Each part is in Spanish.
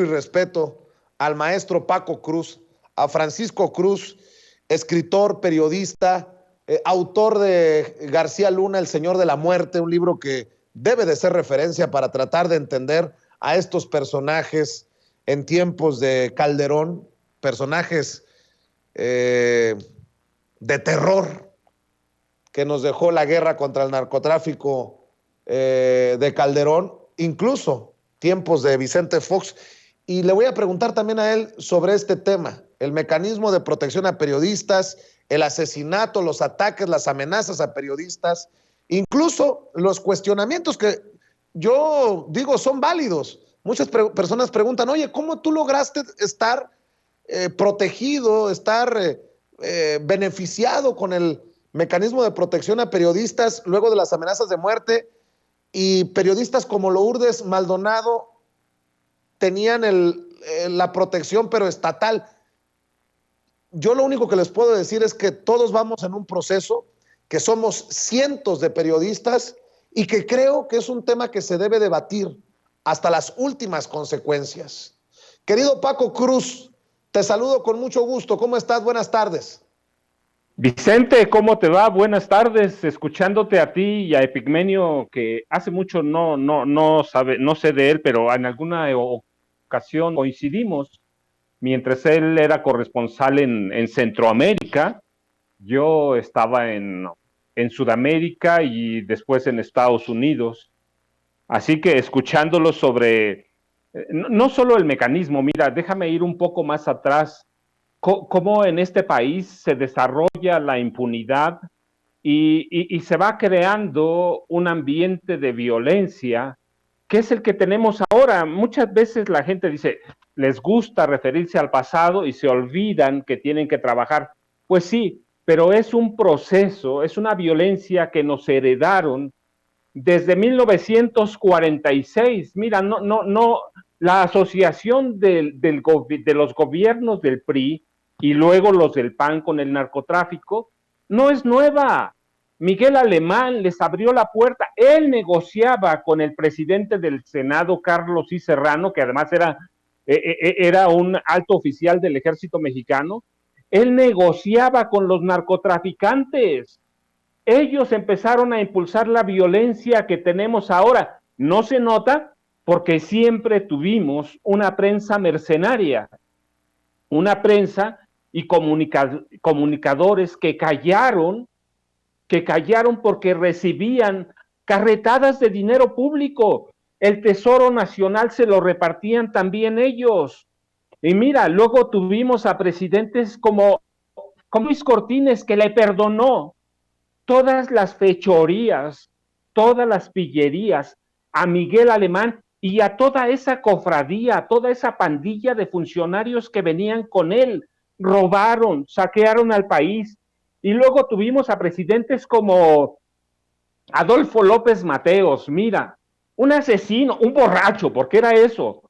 y respeto al maestro Paco Cruz, a Francisco Cruz, escritor, periodista, autor de García Luna, El Señor de la Muerte, un libro que debe de ser referencia para tratar de entender a estos personajes en tiempos de Calderón, personajes de terror que nos dejó la guerra contra el narcotráfico de Calderón, incluso tiempos de Vicente Fox. Y le voy a preguntar también a él sobre este tema, el mecanismo de protección a periodistas, el asesinato, los ataques, las amenazas a periodistas, incluso los cuestionamientos que yo digo son válidos. Muchas personas preguntan, oye, ¿cómo tú lograste estar protegido, estar beneficiado con el mecanismo de protección a periodistas luego de las amenazas de muerte, y periodistas como Lourdes Maldonado tenían la protección pero estatal? Yo lo único que les puedo decir es que todos vamos en un proceso, que somos cientos de periodistas y que creo que es un tema que se debe debatir hasta las últimas consecuencias. Querido Paco Cruz, te saludo con mucho gusto. ¿Cómo estás? Buenas tardes. Vicente, ¿cómo te va? Buenas tardes, escuchándote a ti y a Epigmenio, que hace mucho no sé de él, pero en alguna ocasión coincidimos, mientras él era corresponsal en Centroamérica, yo estaba en Sudamérica y después en Estados Unidos, así que escuchándolo sobre, no solo el mecanismo, mira, déjame ir un poco más atrás, cómo en este país se desarrolla la impunidad y se va creando un ambiente de violencia que es el que tenemos ahora. Muchas veces la gente dice, les gusta referirse al pasado y se olvidan que tienen que trabajar. Pues sí, pero es un proceso, es una violencia que nos heredaron desde 1946. Mira, la asociación de los gobiernos del PRI y luego los del PAN con el narcotráfico no es nueva. Miguel Alemán les abrió la puerta. Él negociaba con el presidente del Senado, Carlos I. Serrano, que además era un alto oficial del ejército mexicano. Él negociaba con los narcotraficantes. Ellos empezaron a impulsar la violencia que tenemos ahora. No se nota porque siempre tuvimos una prensa mercenaria, una prensa y comunicadores que callaron porque recibían carretadas de dinero público. El Tesoro Nacional se lo repartían también ellos. Y mira, luego tuvimos a presidentes como Luis Cortines, que le perdonó todas las fechorías, todas las pillerías a Miguel Alemán y a toda esa cofradía, a toda esa pandilla de funcionarios que venían con él. Robaron, saquearon al país. Y luego tuvimos a presidentes como Adolfo López Mateos, mira, un asesino, un borracho, porque era eso.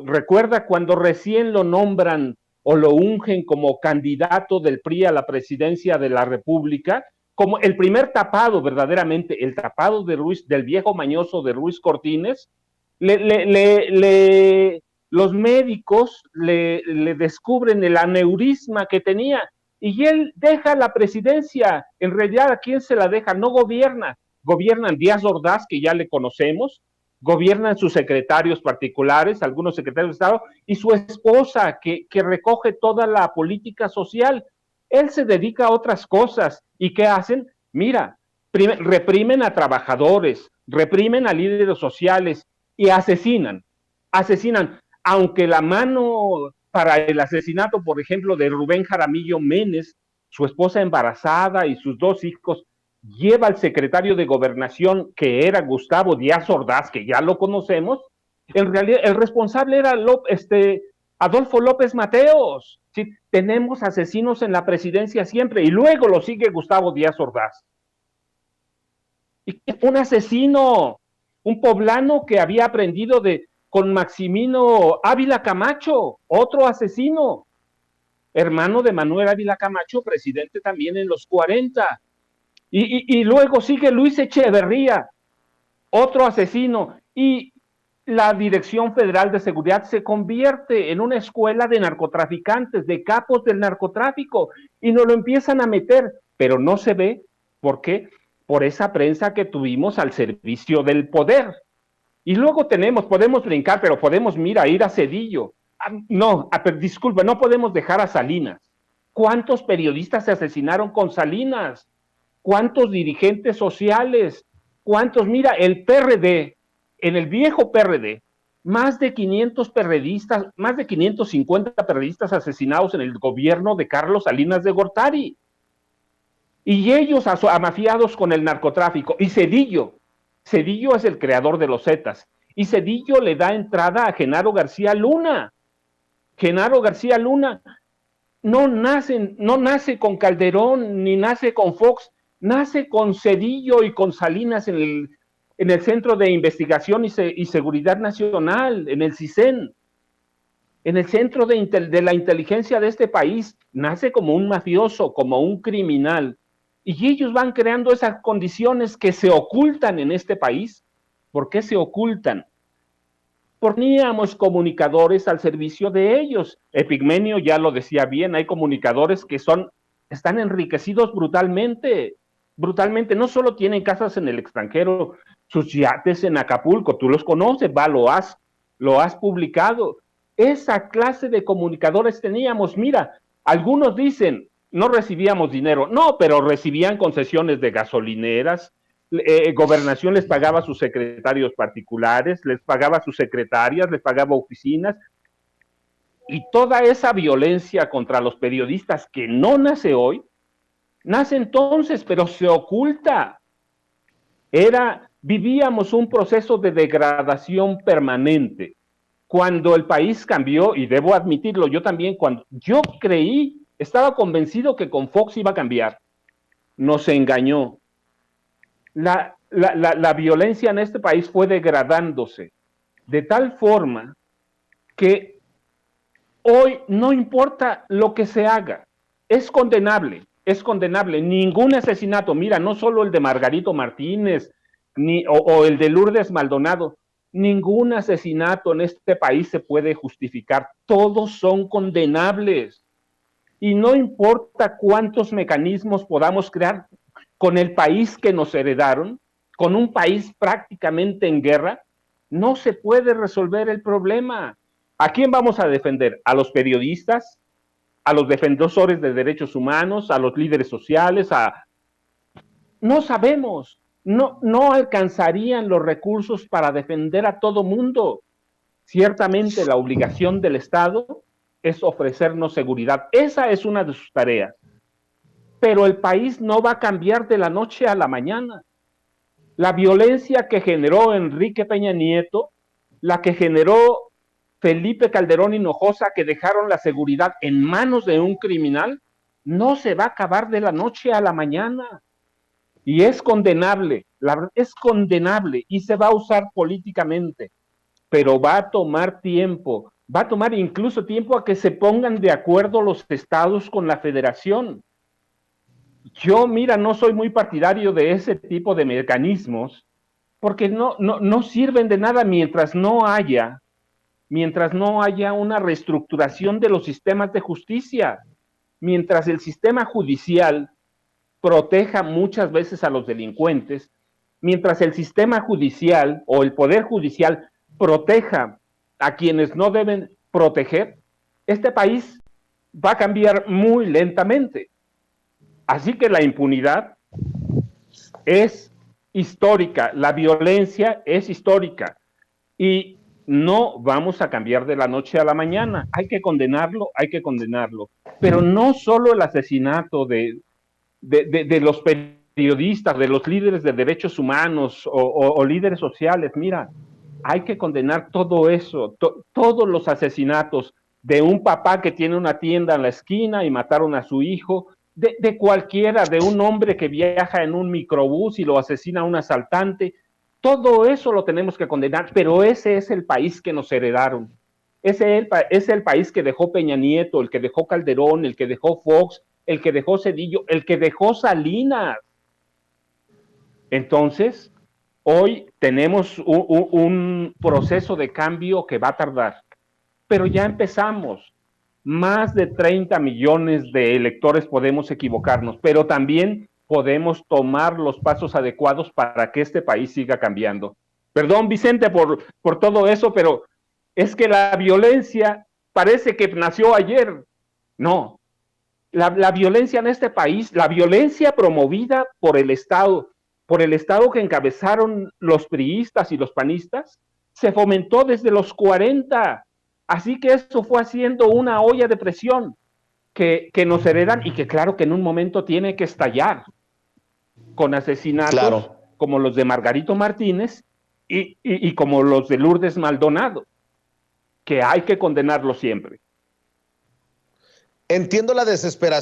Recuerda cuando recién lo nombran o lo ungen como candidato del PRI a la presidencia de la República, como el primer tapado, verdaderamente, el tapado de Ruiz, del viejo mañoso de Ruiz Cortines, los médicos le descubren el aneurisma que tenía y él deja la presidencia. En realidad, ¿a quién se la deja? No gobierna. Gobiernan Díaz Ordaz, que ya le conocemos, gobiernan sus secretarios particulares, algunos secretarios de Estado, y su esposa, que recoge toda la política social. Él se dedica a otras cosas. ¿Y qué hacen? Mira, reprimen a trabajadores, reprimen a líderes sociales y asesinan. Aunque la mano para el asesinato, por ejemplo, de Rubén Jaramillo Menes, su esposa embarazada y sus dos hijos, lleva al secretario de Gobernación, que era Gustavo Díaz Ordaz, que ya lo conocemos. En realidad, el responsable era Adolfo López Mateos. ¿Sí? Tenemos asesinos en la presidencia siempre, y luego lo sigue Gustavo Díaz Ordaz. Y un asesino, un poblano que había aprendido con Maximino Ávila Camacho, otro asesino, hermano de Manuel Ávila Camacho, presidente también en los 40. Y luego sigue Luis Echeverría, otro asesino. Y la Dirección Federal de Seguridad se convierte en una escuela de narcotraficantes, de capos del narcotráfico, y nos lo empiezan a meter, pero no se ve. ¿Por qué? Por esa prensa que tuvimos al servicio del poder. Y luego podemos brincar, pero podemos, mira, ir a Cedillo. Disculpa, no podemos dejar a Salinas. ¿Cuántos periodistas se asesinaron con Salinas? ¿Cuántos dirigentes sociales? ¿Cuántos? Mira, el PRD, en el viejo PRD, más de 500 perredistas, más de 550 perredistas asesinados en el gobierno de Carlos Salinas de Gortari. Y ellos amafiados con el narcotráfico. Y Cedillo es el creador de los Zetas. Y Cedillo le da entrada a Genaro García Luna. Genaro García Luna no nace con Calderón, ni nace con Fox, nace con Cedillo y con Salinas en el Centro de Investigación y Seguridad Nacional, en el CISEN, en el centro de la inteligencia de este país. Nace como un mafioso, como un criminal. Y ellos van creando esas condiciones que se ocultan en este país. ¿Por qué se ocultan? Poníamos comunicadores al servicio de ellos. Epigmenio ya lo decía bien, hay comunicadores que están enriquecidos brutalmente, no solo tienen casas en el extranjero, sus yates en Acapulco, tú los conoces, lo has publicado. Esa clase de comunicadores teníamos. Mira, algunos dicen, no recibíamos dinero, no, pero recibían concesiones de gasolineras. Gobernación les pagaba a sus secretarios particulares, les pagaba a sus secretarias, les pagaba oficinas, y toda esa violencia contra los periodistas que no nace hoy, nace entonces, pero se oculta. Vivíamos un proceso de degradación permanente. Cuando el país cambió, y debo admitirlo, yo también, cuando yo estaba convencido que con Fox iba a cambiar, nos engañó. La violencia en este país fue degradándose de tal forma que hoy no importa lo que se haga, es condenable. Ningún asesinato, mira, no solo el de Margarito Martínez o el de Lourdes Maldonado, ningún asesinato en este país se puede justificar, todos son condenables. Y no importa cuántos mecanismos podamos crear con el país que nos heredaron, con un país prácticamente en guerra, no se puede resolver el problema. ¿A quién vamos a defender? ¿A los periodistas? ¿A los defensores de derechos humanos? ¿A los líderes sociales? No sabemos. No alcanzarían los recursos para defender a todo mundo. Ciertamente la obligación del Estado es ofrecernos seguridad. Esa es una de sus tareas. Pero el país no va a cambiar de la noche a la mañana. La violencia que generó Enrique Peña Nieto, la que generó Felipe Calderón Hinojosa, que dejaron la seguridad en manos de un criminal, no se va a acabar de la noche a la mañana. Y es condenable, es condenable y se va a usar políticamente, pero va a tomar tiempo, va a tomar incluso tiempo a que se pongan de acuerdo los estados con la federación. Yo, mira, no soy muy partidario de ese tipo de mecanismos porque no sirven de nada mientras no haya una reestructuración de los sistemas de justicia, mientras el sistema judicial proteja muchas veces a los delincuentes, mientras el sistema judicial o el poder judicial proteja a quienes no deben proteger, este país va a cambiar muy lentamente. Así que la impunidad es histórica, la violencia es histórica y no vamos a cambiar de la noche a la mañana. Hay que condenarlo, pero no solo el asesinato de los periodistas, de los líderes de derechos humanos o líderes sociales. Mira, hay que condenar todo eso, todos los asesinatos de un papá que tiene una tienda en la esquina y mataron a su hijo, de cualquiera, de un hombre que viaja en un microbús y lo asesina a un asaltante. Todo eso lo tenemos que condenar, pero ese es el país que nos heredaron. Ese es el país que dejó Peña Nieto, el que dejó Calderón, el que dejó Fox, el que dejó Cedillo, el que dejó Salinas. Entonces, Hoy tenemos un proceso de cambio que va a tardar, pero ya empezamos. Más de 30 millones de electores podemos equivocarnos, pero también podemos tomar los pasos adecuados para que este país siga cambiando. Perdón, Vicente, por todo eso, pero es que la violencia parece que nació ayer. No, la violencia en este país, la violencia promovida por el Estado que encabezaron los priistas y los panistas, se fomentó desde los 40. Así que eso fue haciendo una olla de presión que nos heredan y que claro que en un momento tiene que estallar con asesinatos Claro. como los de Margarito Martínez y como los de Lourdes Maldonado, que hay que condenarlos siempre. Entiendo la desesperación